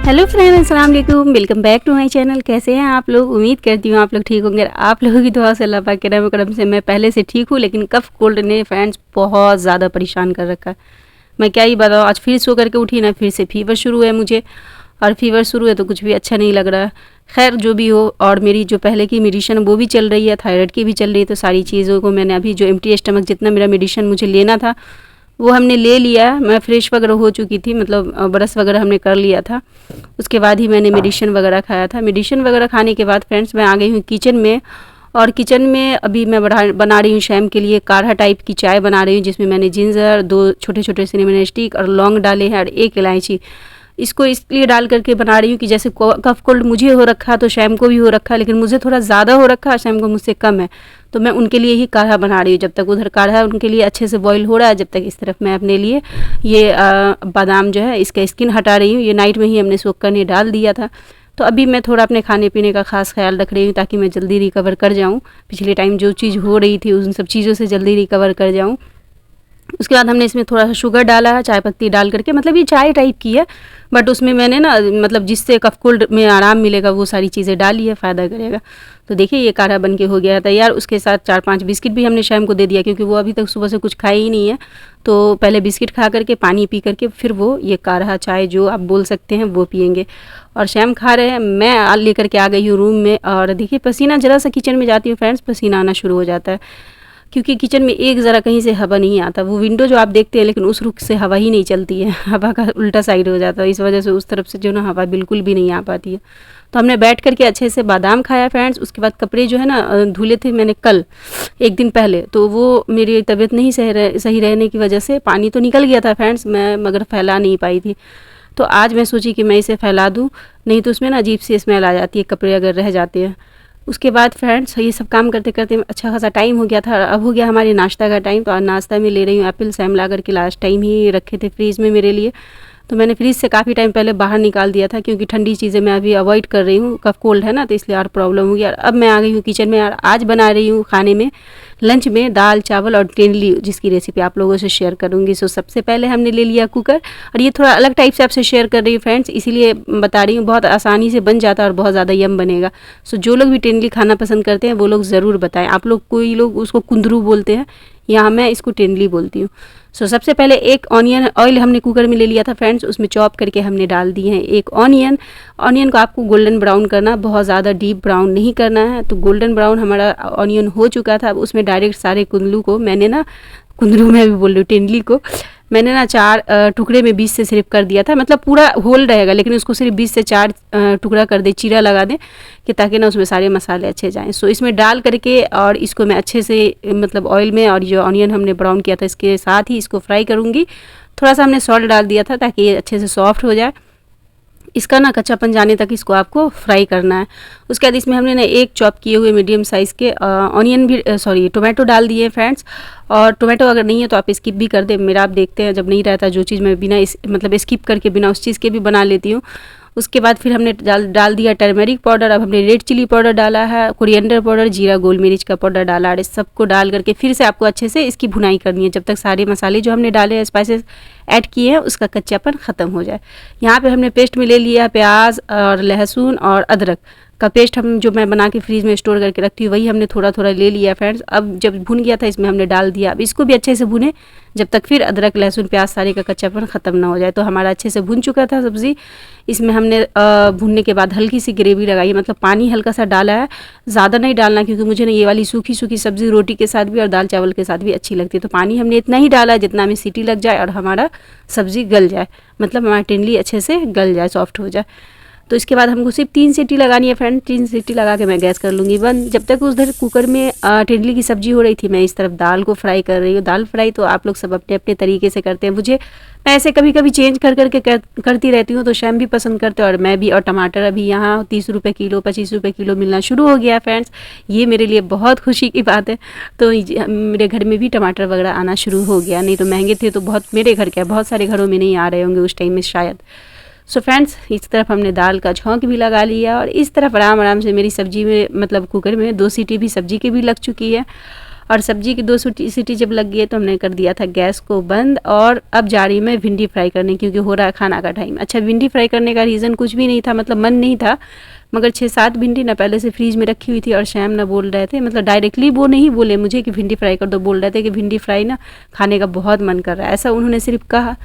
Hello friends, अस्सलाम वालेकुम। Welcome back to my channel. कैसे हैं आप लोग? उम्मीद करती हूँ आप लोग ठीक होंगे। आप लोगों की दुआ से, अल्लाह पाक के रहम करम से मैं पहले से ठीक हूँ, लेकिन कफ कोल्ड ने फ्रेंड्स बहुत ज़्यादा परेशान कर रखा है। मैं क्या ही बताऊँ, आज फिर सो करके उठी ना, फिर से फीवर शुरू है मुझे, और फीवर शुरू है तो कुछ भी अच्छा नहीं लग रहा है। खैर जो भी हो, और मेरी जो पहले की मेडिसिन वो भी चल रही है, थायराइड की भी चल रही है, तो सारी चीज़ों को मैंने अभी जो एम्प्टी स्टमक जितना मेरा मेडिसिन मुझे लेना था वो हमने ले लिया। मैं फ्रेश वगैरह हो चुकी थी, मतलब ब्रश वगैरह हमने कर लिया था। उसके बाद ही मैंने मेडिसिन वगैरह खाया था। मेडिसिन वगैरह खाने के बाद फ्रेंड्स मैं आ गई हूँ किचन में, और किचन में अभी मैं बना रही हूँ शैम के लिए काढ़ा टाइप की चाय बना रही हूँ, जिसमें मैंने जिंजर, 2 छोटे छोटे सिनेमन स्टिक और लौंग डाले हैं, और 1 इलायची। इसको इसलिए डाल करके बना रही हूँ कि जैसे कफ कोल्ड मुझे हो रखा तो शैम को भी हो रखा, लेकिन मुझे थोड़ा ज़्यादा हो रखा है, शैम को मुझसे कम है, तो मैं उनके लिए ही काढ़ा बना रही हूँ। जब तक उधर काढ़ा उनके लिए अच्छे से बॉईल हो रहा है, जब तक इस तरफ मैं अपने लिए ये बादाम जो है इसका स्किन हटा रही हूँ। ये नाइट में ही हमने सोख करने डाल दिया था, तो अभी मैं थोड़ा अपने खाने पीने का खास ख्याल रख रही हूँ ताकि मैं जल्दी रिकवर कर जाऊँ। पिछले टाइम जो चीज़ हो रही थी उन सब चीज़ों से जल्दी रिकवर कर जाऊँ। उसके बाद हमने इसमें थोड़ा सा शुगर डाला है, चाय पत्ती डाल करके, मतलब ये चाय टाइप की है, बट उसमें मैंने ना मतलब जिससे कफ कोल्ड में आराम मिलेगा वो सारी चीज़ें डाली है, फ़ायदा करेगा। तो देखिए ये काढ़ा बन के हो गया है तैयार। उसके साथ 4-5 बिस्किट भी हमने शैम को दे दिया, क्योंकि वो अभी तक सुबह से कुछ खाई ही नहीं है। तो पहले बिस्किट खा करके, पानी पी करके, फिर वो ये काढ़ा चाय जो आप बोल सकते हैं वो पियेंगे। और शैम खा रहे हैं, मैं लेकर के आ गई हूँ रूम में। और देखिए पसीना, ज़रा सा किचन में जाती हूँ फ्रेंड्स, पसीना आना शुरू हो जाता है, क्योंकि किचन में एक ज़रा कहीं से हवा नहीं आता। वो विंडो जो आप देखते हैं, लेकिन उस रुख से हवा ही नहीं चलती है, हवा का उल्टा साइड हो जाता है, इस वजह से उस तरफ से जो ना हवा बिल्कुल भी नहीं आ पाती है। तो हमने बैठ करके अच्छे से बादाम खाया फ्रेंड्स। उसके बाद कपड़े जो है ना धुले थे मैंने कल, एक दिन पहले, तो वो मेरी तबीयत नहीं सही रहने की वजह से पानी तो निकल गया था फ्रेंड्स, मैं मगर फैला नहीं पाई थी। तो आज मैं सोची कि मैं इसे फैला दूँ, नहीं तो उसमें ना अजीब सी स्मेल आ जाती है कपड़े अगर रह जाते हैं। उसके बाद फ्रेंड्स ये सब काम करते करते अच्छा खासा टाइम हो गया था। अब हो गया हमारे नाश्ता का टाइम। तो आज नाश्ता में ले रही हूँ एप्पल सैम ला करके, लास्ट टाइम ही रखे थे फ्रीज़ में मेरे लिए, तो मैंने फ्रीज़ से काफ़ी टाइम पहले बाहर निकाल दिया था, क्योंकि ठंडी चीज़ें मैं अभी अवॉइड कर रही हूँ, कफ कोल्ड है ना, तो इसलिए और प्रॉब्लम हो गया। अब मैं आ गई हूँ किचन में, और आज बना रही हूँ खाने में, लंच में दाल चावल और टेंडली, जिसकी रेसिपी आप लोगों से शेयर करूँगी। सो सबसे पहले हमने ले लिया कुकर, और ये थोड़ा अलग टाइप से आपसे शेयर कर रही हूँ फ्रेंड्स, इसीलिए बता रही हूँ, बहुत आसानी से बन जाता है और बहुत ज़्यादा यम बनेगा। सो जो लोग भी टेंडली खाना पसंद करते हैं वो लोग ज़रूर बताएं। आप लोग, कोई लोग उसको कुंदरू बोलते हैं, यहाँ मैं इसको टेंडली बोलती हूँ। सो सबसे पहले एक ऑनियन ऑयल हमने कुकर में ले लिया था फ्रेंड्स, उसमें चॉप करके हमने डाल दिए हैं 1 ऑनियन। ऑनियन को आपको गोल्डन ब्राउन करना, बहुत ज़्यादा डीप ब्राउन नहीं करना है। तो गोल्डन ब्राउन हमारा ऑनियन हो चुका था। अब उसमें डायरेक्ट सारे कुंदरू को मैंने ना, कुंदरू में भी बोल रही हूँ, टेंडली को मैंने ना 4 टुकड़े में 20 से सिर्फ कर दिया था, मतलब पूरा होल रहेगा, लेकिन उसको सिर्फ 20 से 4 टुकड़ा कर दे, चीरा लगा दें, कि ताकि ना उसमें सारे मसाले अच्छे जाएं। सो इसमें डाल करके, और इसको मैं अच्छे से मतलब ऑयल में, और जो ऑनियन हमने ब्राउन किया था इसके साथ ही इसको फ्राई करूँगी। थोड़ा सा हमने सॉल्ट डाल दिया था ताकि ये अच्छे से सॉफ्ट हो जाए। इसका ना कच्चापन जाने तक इसको आपको फ्राई करना है। उसके बाद इसमें हमने ना 1 चॉप किए हुए मीडियम साइज़ के ऑनियन भी, टोमेटो डाल दिए फ्रेंड्स। और टोमेटो अगर नहीं है तो आप स्किप भी कर दें। मेरा आप देखते हैं जब नहीं रहता जो चीज़ मैं बिना मतलब स्किप करके बिना उस चीज़ के भी बना लेती हूँ। उसके बाद फिर हमने डाल दिया टर्मरिक पाउडर। अब हमने रेड चिली पाउडर डाला है, कोरिएंडर पाउडर, जीरा गोल मिर्च का पाउडर डाला, और इस सबको डाल करके फिर से आपको अच्छे से इसकी भुनाई करनी है, जब तक सारे मसाले जो हमने डाले हैं, स्पाइसेस ऐड किए हैं, उसका कच्चापन ख़त्म हो जाए। यहाँ पे हमने पेस्ट में ले लिया है प्याज और लहसुन और अदरक का पेस्ट, हम जो मैं बना के फ्रीज में स्टोर करके रखती हूँ, वही हमने थोड़ा थोड़ा ले लिया फ्रेंड्स। अब जब भुन गया था इसमें हमने डाल दिया। अब इसको भी अच्छे से भुने जब तक फिर अदरक लहसुन प्याज सारे का कच्चापन ख़त्म ना हो जाए। तो हमारा अच्छे से भुन चुका था सब्ज़ी। इसमें हमने भुनने के बाद हल्की सी ग्रेवी लगाई, मतलब पानी हल्का सा डाला है, ज़्यादा नहीं डालना, क्योंकि मुझे ना ये वाली सूखी सूखी सब्ज़ी रोटी के साथ भी और दाल चावल के साथ भी अच्छी लगती है। तो पानी हमने इतना ही डाला जितना हमें सीटी लग जाए और हमारा सब्ज़ी गल जाए, मतलब हमारा टेंडली अच्छे से गल जाए, सॉफ्ट हो जाए। तो इसके बाद हमको सिर्फ 3 सीटी लगानी है फ्रेंड। 3 सीटी लगा के मैं गैस कर लूँगी बंद। जब तक उधर कुकर में टेंडली की सब्ज़ी हो रही थी, मैं इस तरफ दाल को फ्राई कर रही हूँ। दाल फ्राई तो आप लोग सब अपने अपने तरीके से करते हैं, मुझे मैं ऐसे कभी कभी चेंज करके करती रहती हूँ, तो शैम भी पसंद करते हैं और मैं भी। और टमाटर अभी यहाँ 30 रुपये किलो 25 रुपये किलो मिलना शुरू हो गया फ्रेंड्स, ये मेरे लिए बहुत खुशी की बात है। तो मेरे घर में भी टमाटर वगैरह आना शुरू हो गया, नहीं तो महंगे थे तो बहुत, मेरे घर क्या बहुत सारे घरों में नहीं आ रहे होंगे उस टाइम में शायद। सो फ्रेंड्स इस तरफ हमने दाल का छौंक भी लगा लिया, और इस तरफ आराम आराम से मेरी सब्जी में, मतलब कुकर में 2 सीटी भी सब्जी की भी लग चुकी है। और सब्जी की 2 सीटी जब लग गई तो हमने कर दिया था गैस को बंद। और अब जा रही मैं भिंडी फ्राई करने, क्योंकि हो रहा है खाना का टाइम। अच्छा, भिंडी फ्राई करने का रीज़न कुछ भी नहीं था, मतलब मन नहीं था, मगर 6-7 भिंडी ना पहले से फ्रीज में रखी हुई थी। और श्याम ना बोल रहे थे, मतलब डायरेक्टली वो नहीं बोले मुझे कि भिंडी फ्राई कर दो, बोल रहे थे कि भिंडी फ्राई ना खाने का बहुत मन कर रहा है, ऐसा उन्होंने सिर्फ कहा।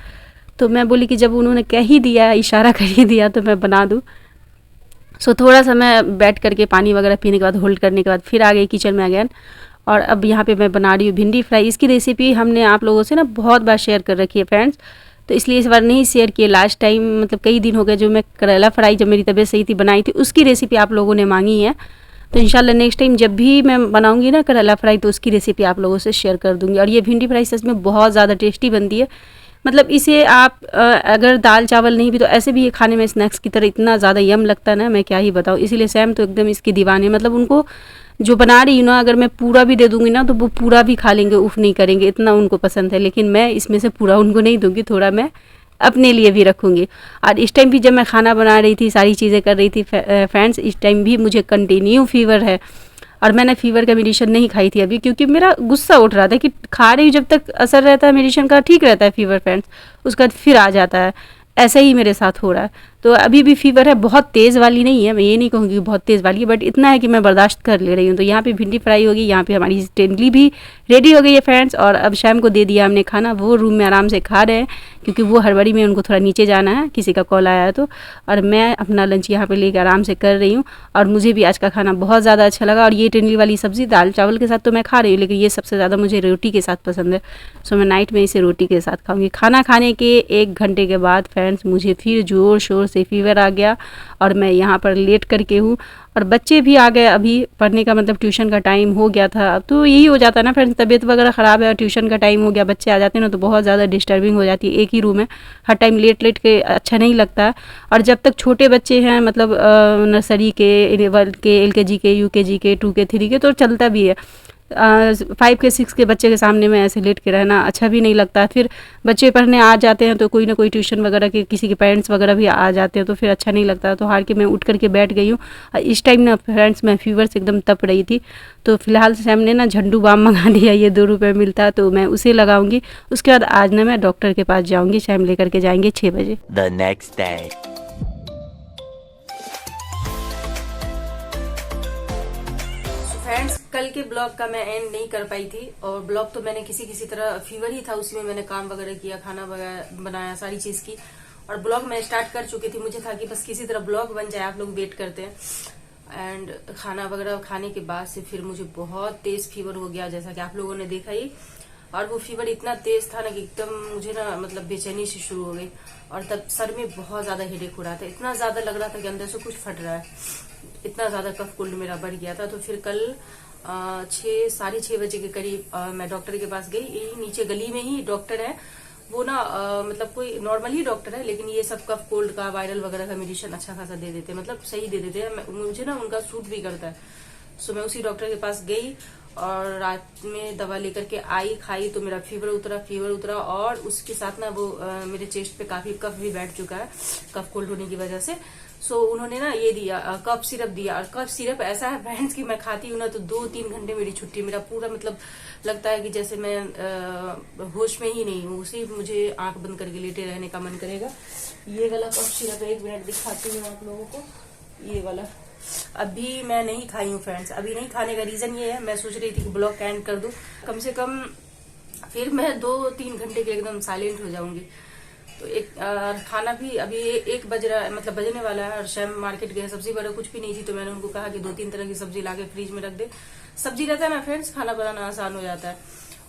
तो मैं बोली कि जब उन्होंने कह ही दिया, इशारा कर ही दिया, तो मैं बना दूँ। सो थोड़ा सा मैं बैठ करके पानी वगैरह पीने के बाद, होल्ड करने के बाद फिर आ गई किचन में अगेन। और अब यहाँ पे मैं बना रही हूँ भिंडी फ्राई। इसकी रेसिपी हमने आप लोगों से ना बहुत बार शेयर कर रखी है फ्रेंड्स, तो इसलिए इस बार नहीं शेयर किए। लास्ट टाइम मतलब कई दिन हो गए जो मैं करेला फ्राई, जब मेरी तबीयत सही थी, बनाई थी, उसकी रेसिपी आप लोगों ने मांगी है। तो इंशाल्लाह नेक्स्ट टाइम जब भी मैं बनाऊंगी ना करेला फ्राई, तो उसकी रेसिपी आप लोगों से शेयर कर दूंगी। और ये भिंडी फ्राई सच में बहुत ज़्यादा टेस्टी बनती है। मतलब इसे आप अगर दाल चावल नहीं भी तो ऐसे भी ये खाने में स्नैक्स की तरह इतना ज़्यादा यम लगता है ना, मैं क्या ही बताऊँ। इसीलिए सैम तो एकदम इसकी दीवानी, मतलब उनको जो बना रही हूँ ना, अगर मैं पूरा भी दे दूंगी ना तो वो पूरा भी खा लेंगे, उफ नहीं करेंगे, इतना उनको पसंद है। लेकिन मैं इसमें से पूरा उनको नहीं दूंगी, थोड़ा मैं अपने लिए भी रखूँगी। और इस टाइम भी जब मैं खाना बना रही थी, सारी चीज़ें कर रही थी फ्रेंड्स, इस टाइम भी मुझे कंटिन्यू फीवर है। और मैंने फीवर का मेडिसिन नहीं खाई थी अभी, क्योंकि मेरा गुस्सा उठ रहा था कि खा रही हूँ, जब तक असर रहता है मेडिसिन का ठीक रहता है फीवर फ्रेंड्स, उसका फिर आ जाता है। ऐसा ही मेरे साथ हो रहा है। तो अभी भी फीवर है, बहुत तेज़ वाली नहीं है, मैं ये नहीं कहूँगी बहुत तेज़ वाली है, बट इतना है कि मैं बर्दाश्त कर ले रही हूँ। तो यहाँ पे भिंडी फ्राई होगी, यहाँ पे हमारी टेंडली भी रेडी हो गई है फ्रेंड्स। और अब शाम को दे दिया हमने खाना, वो रूम में आराम से खा रहे हैं, क्योंकि वो हड़बड़ी में उनको थोड़ा नीचे जाना है, किसी का कॉल आया है तो। और मैं अपना लंच यहाँ पे लेकर आराम से कर रही हूँ। और मुझे भी आज का खाना बहुत ज़्यादा अच्छा लगा। और ये टेंडली वाली सब्ज़ी दाल चावल के साथ तो मैं खा रही हूँ, लेकिन ये सबसे ज़्यादा मुझे रोटी के साथ पसंद है। सो मैं नाइट में इसे रोटी के साथ खाऊँगी। खाना खाने के 1 घंटे के बाद फ्रेंड्स मुझे फिर ज़ोर शोर से फीवर आ गया, और मैं यहाँ पर लेट करके हूँ। और बच्चे भी आ गए अभी पढ़ने का, मतलब ट्यूशन का टाइम हो गया था। अब तो यही हो जाता है ना फ्रेंड्स, तबीयत वगैरह ख़राब है और ट्यूशन का टाइम हो गया, बच्चे आ जाते हैं ना, तो बहुत ज़्यादा डिस्टर्बिंग हो जाती है। एक ही रूम है, हर टाइम लेट लेट के अच्छा नहीं लगता है। और जब तक छोटे बच्चे हैं, मतलब नर्सरी के, 1 के, LKG के, UKG के, 2 के, 3 के, तो चलता भी है। 5 के 6 के बच्चे के सामने में ऐसे लेट के रहना अच्छा भी नहीं लगता। फिर बच्चे पढ़ने आ जाते हैं तो कोई ना कोई ट्यूशन वगैरह के, किसी के पेरेंट्स वगैरह भी आ जाते हैं, तो फिर अच्छा नहीं लगता। तो हार के मैं उठ करके बैठ गई हूँ। इस टाइम ना फ्रेंड्स मैं फीवर से एकदम तप रही थी। तो फिलहाल सैम ने ना झंडू बाम मंगा दिया, ये 2 रुपये मिलता, तो मैं उसे लगाऊंगी। उसके बाद आज ना मैं डॉक्टर के पास जाऊँगी, सैम लेकर के जाएंगे 6 बजे। The next day. फ्रेंड्स, कल के ब्लॉग का मैं एंड नहीं कर पाई थी, और ब्लॉग तो मैंने किसी तरह, फीवर ही था, उसी में मैंने काम वगैरह किया, खाना वगैरह बनाया, सारी चीज की। और ब्लॉग मैं स्टार्ट कर चुकी थी, मुझे था कि बस किसी तरह ब्लॉग बन जाए, आप लोग वेट करते हैं। एंड खाना वगैरह खाने के बाद से फिर मुझे बहुत तेज फीवर हो गया, जैसा कि आप लोगों ने देखा ही। और वो फीवर इतना तेज था ना कि एकदम मुझे ना, मतलब बेचैनी से शुरू हो गई। और तब सर में बहुत ज्यादा हेडेक हो रहा था, इतना ज्यादा लग रहा था कि अंदर से कुछ फट रहा है, इतना ज्यादा कफ कोल्ड मेरा बढ़ गया था। तो फिर कल 6-6:30 बजे के करीब मैं डॉक्टर के पास गई। यही नीचे गली में ही डॉक्टर है, वो ना मतलब कोई नॉर्मल ही डॉक्टर है, लेकिन ये सब कफ कोल्ड का, वायरल वगैरह का मेडिसिन अच्छा खासा दे देते हैं, मतलब सही दे देते हैं। मुझे ना उनका सूट भी करता है। सो मैं उसी डॉक्टर के पास गई और रात में दवा लेकर के आई, खाई, तो मेरा फीवर उतरा। और उसके साथ ना वो मेरे चेस्ट पे काफी कफ भी बैठ चुका है, कफ कोल्ड होने की वजह से। सो उन्होंने ना ये दिया, कफ सिरप दिया। और कफ सिरप ऐसा है फ्रेंड्स कि मैं खाती हूँ ना तो 2-3 घंटे मेरी छुट्टी, मेरा पूरा मतलब लगता है कि जैसे मैं होश में ही नहीं हूँ, उसी मुझे आंख बंद करके लेटे रहने का मन करेगा। ये वाला कफ सिरप 1 मिनट दिखाती हूँ आप लोगों को, ये वाला अभी मैं नहीं खाई हूँ फ्रेंड्स। अभी नहीं खाने का रीजन ये है, मैं सोच रही थी कि ब्लॉग एंड कर दूं, कम से कम फिर मैं 2-3 घंटे के एकदम साइलेंट हो जाऊंगी। तो एक खाना भी अभी 1 बज रहा है, मतलब बजने वाला है। और शैम मार्केट गए, सब्जी वगैरह कुछ भी नहीं थी, तो मैंने उनको कहा कि 2-3 तरह की सब्जी लाके फ्रिज में रख दे। सब्जी रहता है ना फ्रेंड्स, खाना बनाना आसान हो जाता है।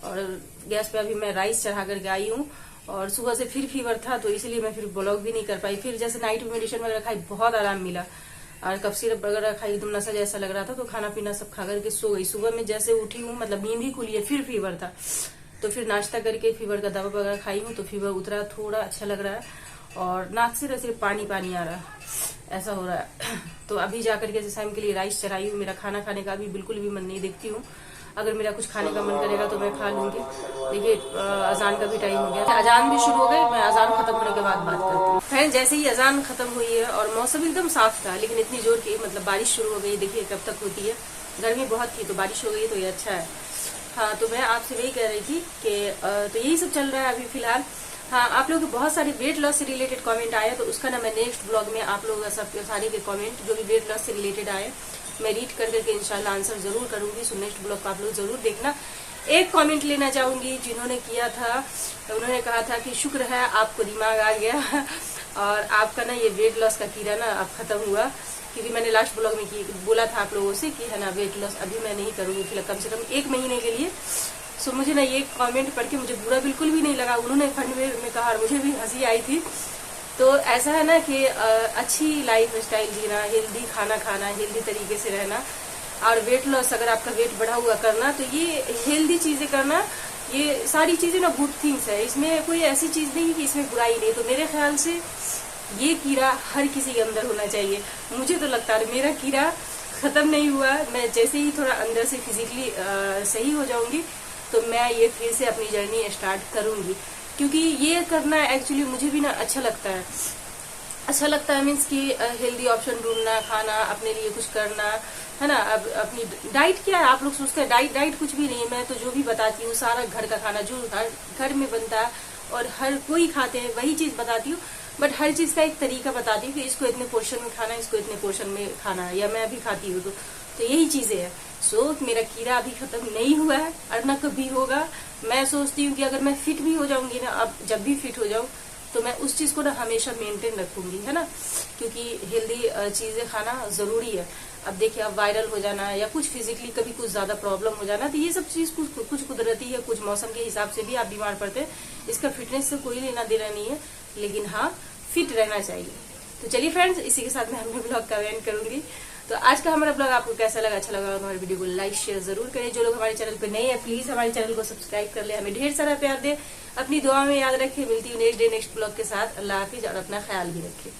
और गैस पे अभी मैं राइस चढ़ा करके आई हूँ। और सुबह से फिर फीवर था, तो इसलिए मैं फिर ब्लॉग भी नहीं कर पाई। फिर जैसे नाइट में मेडिसिन वगैरह खाई, बहुत आराम मिला, और कफ सिरप वगैरह खाई, एकदम नशा जैसा लग रहा था। तो खाना पीना सब खा करके सो गई। सुबह में जैसे उठी हूँ, मतलब नींद ही खुली है, फिर फीवर था। तो फिर नाश्ता करके फीवर का दवा वगैरह खाई हूँ, तो फीवर उतरा, थोड़ा अच्छा लग रहा है। और नाक से सिर्फ पानी पानी आ रहा है, ऐसा हो रहा है। तो अभी जाकर के शाम के लिए राइस चढ़ाई हूँ। मेरा खाना खाने का अभी बिल्कुल भी मन नहीं, देखती हूँ अगर मेरा कुछ खाने का मन करेगा तो मैं खा लूंगी। देखिए अजान का भी टाइम हो गया, अजान भी शुरू हो गए, मैं अजान खत्म होने के बाद बात करती हूँ। फ्रेंड, जैसे ही अजान खत्म हुई है और मौसम एकदम साफ था, लेकिन इतनी जोर की मतलब बारिश शुरू हो गई। देखिए कब तक होती है, गर्मी बहुत थी तो बारिश हो गई, तो ये अच्छा है। हाँ, तो मैं आपसे वही कह रही थी कि तो यही सब चल रहा है अभी फिलहाल। हाँ, आप लोगों के बहुत सारे वेट लॉस से रिलेटेड कमेंट आए, तो उसका ना मैं नेक्स्ट ब्लॉग में आप लोगों का सब सारे के कमेंट जो भी वेट लॉस से रिलेटेड आए मैं रीड कर करके इंशाल्लाह आंसर जरूर करूंगी। सो नेक्स्ट ब्लॉग को आप लोग जरूर देखना। एक कमेंट लेना चाहूंगी जिन्होंने किया था, उन्होंने कहा था कि शुक्र है आपको दिमाग आ गया और आपका ना ये वेट लॉस का कीड़ा ना अब खत्म हुआ, क्योंकि मैंने लास्ट ब्लॉग में बोला था आप लोगों से कि है ना वेट लॉस अभी मैं नहीं करूंगी फिलहाल कम से कम 1 महीने के लिए। सो मुझे ना ये कमेंट पढ़ के मुझे बुरा बिल्कुल भी नहीं लगा, उन्होंने फंड में कहा और मुझे भी हंसी आई थी। तो ऐसा है ना कि अच्छी लाइफ स्टाइल जीना, हेल्दी खाना खाना, हेल्दी तरीके से रहना और वेट लॉस अगर आपका वेट बढ़ा हुआ करना, तो ये हेल्दी चीजें करना, ये सारी चीजें ना गुड थिंग्स है। इसमें कोई ऐसी चीज नहीं कि इसमें बुराई नहीं। तो मेरे ख्याल से ये कीड़ा हर किसी के अंदर होना चाहिए। मुझे तो लगता है मेरा कीड़ा खत्म नहीं हुआ, मैं जैसे ही थोड़ा अंदर से फिजिकली सही हो जाऊंगी तो मैं ये फिर से अपनी जर्नी स्टार्ट करूंगी, क्योंकि ये करना एक्चुअली मुझे भी ना अच्छा लगता है। अच्छा लगता है मीन्स कि हेल्दी ऑप्शन ढूंढना, खाना अपने लिए कुछ करना, है ना। अब अपनी डाइट क्या है, आप लोग सोचते हैं डाइट कुछ भी नहीं है। मैं तो जो भी बताती हूँ सारा घर का खाना जो घर में बनता है और हर कोई खाते हैं वही चीज बताती हूँ, बट हर चीज का एक तरीका बताती हूँ कि इसको इतने पोर्शन में खाना है, इसको इतने पोर्शन में खाना है, या मैं अभी खाती हूँ तो यही चीजें हैं। सो मेरा कीड़ा अभी खत्म नहीं हुआ है और न कभी होगा। मैं सोचती हूँ कि अगर मैं फिट भी हो जाऊंगी ना, अब जब भी फिट हो जाऊं तो मैं उस चीज को ना हमेशा मेंटेन रखूंगी, है ना, क्योंकि हेल्दी चीजें खाना जरूरी है। अब देखिए अब वायरल हो जाना या कुछ फिजिकली कभी कुछ ज्यादा प्रॉब्लम हो जाना, तो ये सब चीज कुछ कुदरती है, कुछ मौसम के हिसाब से भी आप बीमार पड़ते हैं। इसका फिटनेस से कोई लेना देना नहीं है, लेकिन हाँ फिट रहना चाहिए। तो चलिए फ्रेंड्स, इसी के साथ मैं अपने ब्लॉग का एंड करूंगी। तो आज का हमारा ब्लॉग आपको कैसा लगा, अच्छा लगा तो हमारे वीडियो को लाइक शेयर जरूर करें। जो लोग हमारे चैनल पे नए हैं प्लीज हमारे चैनल को सब्सक्राइब कर ले, हमें ढेर सारा प्यार दे, अपनी दुआ में याद रखें। मिलती हूँ नेक्स्ट डे नेक्स्ट ब्लॉग के साथ। अल्लाह हाफिज और अपना ख्याल भी रखें।